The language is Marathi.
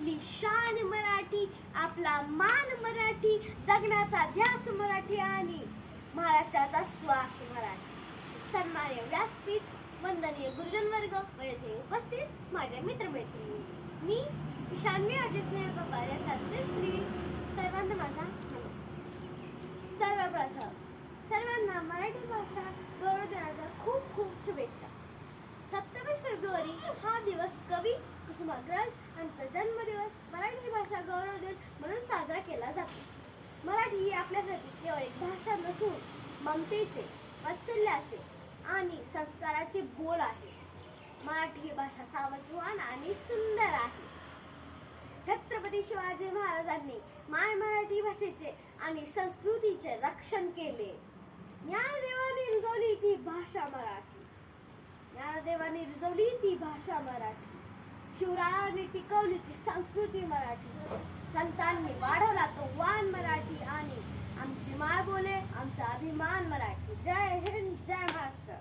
आपली शान मराठी, आपला मान मराठी, जगण्याचा ध्यास मराठी आणि महाराष्ट्राचा श्वास मराठी. सन्माननीय व्यासपीठ, वंदनीय गुरुजन वर्ग व येथे उपस्थित माझ्या मित्रमैत्रिणी, मी ईशान्य अजितसिंह पवार या श्री सर्वांना माझा नमस्कार. सर्वप्रथम सर्वांना मराठी भाषा गौरव दिनाच्या खूप खूप शुभेच्छा. 27 फेब्रुवारी हा दिवस कवी कुसुमाग्रज यांचा जन्मदिवस मराठी भाषा गौरव दिन म्हणून साजरा केला जातो. मराठी ही आपल्यासाठी केवळ एक भाषा नसून ममतेचे, वात्सल्याचे आणि संस्काराचे बोल आहे. मराठी ही भाषा सावधवान आणि सुंदर आहे. छत्रपती शिवाजी महाराजांनी माय मराठी भाषेचे आणि संस्कृतीचे रक्षण केले. ज्ञानदेवाने रुजवली ती भाषा मराठी. ज्ञानदेवाने रुजवली ती भाषा मराठी. शिवरायांनी टिकवली ती संस्कृती मराठी. संतांनी वाढवला तो वान मराठी आणि आमची माय बोले, आमचा अभिमान मराठी. जय हिंद, जय महाराष्ट्र.